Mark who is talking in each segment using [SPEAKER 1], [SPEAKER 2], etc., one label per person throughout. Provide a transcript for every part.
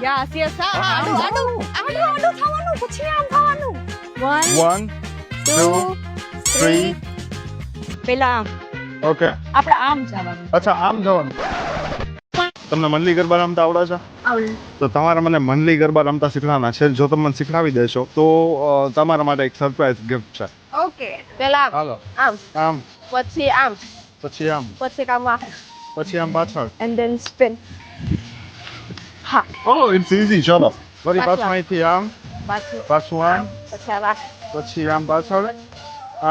[SPEAKER 1] Yes. આડું થવાનું પછી આમ થવાનું.
[SPEAKER 2] 1 2 3
[SPEAKER 1] પેલા આમ.
[SPEAKER 2] ઓકે
[SPEAKER 1] આપણે આમ જવાનું.
[SPEAKER 2] અચ્છા આમ જવાનું. તમને મંડલી ગરબા રમતા આવડે છે?
[SPEAKER 1] આવડે.
[SPEAKER 2] તો તમારે મને મંડલી ગરબા રમતા શીખવાના છે. જો તમે મને શીખવાડી દેશો તો તમારા માટે એક સરપ્રાઈઝ ગિફ્ટ છે.
[SPEAKER 1] ઓકે. પેલા
[SPEAKER 2] હાલો
[SPEAKER 1] આમ.
[SPEAKER 2] આમ
[SPEAKER 1] પછી આમ.
[SPEAKER 2] પછી આમ
[SPEAKER 1] પછી કામ આ.
[SPEAKER 2] પછી આમ પાછળ.
[SPEAKER 1] And then spin. હા.
[SPEAKER 2] ઓહ ઇટ્સ ઈઝી. ચલો ફરી
[SPEAKER 1] પાછું
[SPEAKER 2] પાછું અહીંથી આમ
[SPEAKER 1] પાછું.
[SPEAKER 2] પાછું આમ
[SPEAKER 1] પછી આવા.
[SPEAKER 2] પછી આમ પાછળ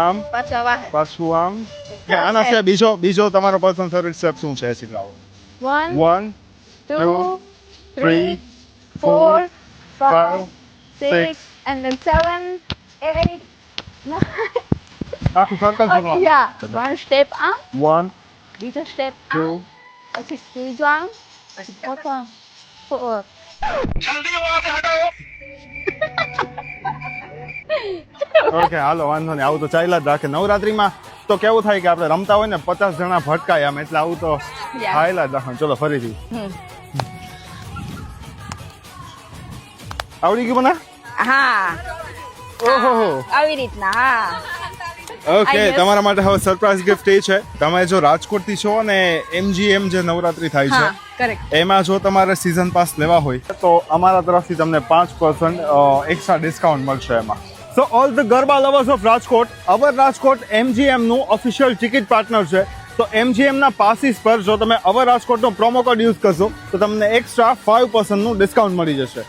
[SPEAKER 2] આમ
[SPEAKER 1] પાછું આવા.
[SPEAKER 2] પાછું આમ કે આના છે બીજો તમારો પર્સનલ ફેવરિટ સ્ટેપ શું છે શીખવાડો.
[SPEAKER 1] 1
[SPEAKER 2] 1
[SPEAKER 1] 2
[SPEAKER 2] 3
[SPEAKER 1] 4 5
[SPEAKER 2] 6
[SPEAKER 1] 6 and then 7 8
[SPEAKER 2] આખું સર્કલ ફરવા.
[SPEAKER 1] yeah one step આમ
[SPEAKER 2] 1
[SPEAKER 1] બીજો step
[SPEAKER 2] 2
[SPEAKER 1] આમ પછી ત્રીજો આમ પછી ચોથો આમ 4
[SPEAKER 2] ઓકે હાલો વાંધો નહીં. આવું તો ચાલ્યા જ રાખે. નવરાત્રીમાં તો કેવું થાય કે આપણે રમતા હોય ને 50 જણા ભટકાય આમ એટલે આવું તો ચાલ્યા જ રાખે. ચલો ફરીથી આવડી ગયું મને?
[SPEAKER 1] હા
[SPEAKER 2] ઓહો
[SPEAKER 1] આવી રીતના હા
[SPEAKER 2] ઓકે
[SPEAKER 1] I guess.
[SPEAKER 2] તમારા માટે હવે સરપ્રાઈઝ ગિફ્ટ એ છે તમે જો રાજકોટથી છો અને MGM જે નવરાત્રી થાય
[SPEAKER 1] હા
[SPEAKER 2] છે
[SPEAKER 1] કરેક્ટ
[SPEAKER 2] એમાં જો તમારે સીઝન પાસ લેવા હોય તો અમારા તરફથી તમને 5% એક્સ્ટ્રા ડિસ્કાઉન્ટ મળશે એમાં. So all the garba lovers of Rajkot, our Rajkot MGM નું ઓફિશિયલ ટિકિટ પાર્ટનર છે. તો MGM ના પાસીસ પર જો તમે અવર રાજકોટનો પ્રોમો કોડ યુઝ કરશો તો તમને એક્સ્ટ્રા 5% નું ડિસ્કાઉન્ટ મળી જશે.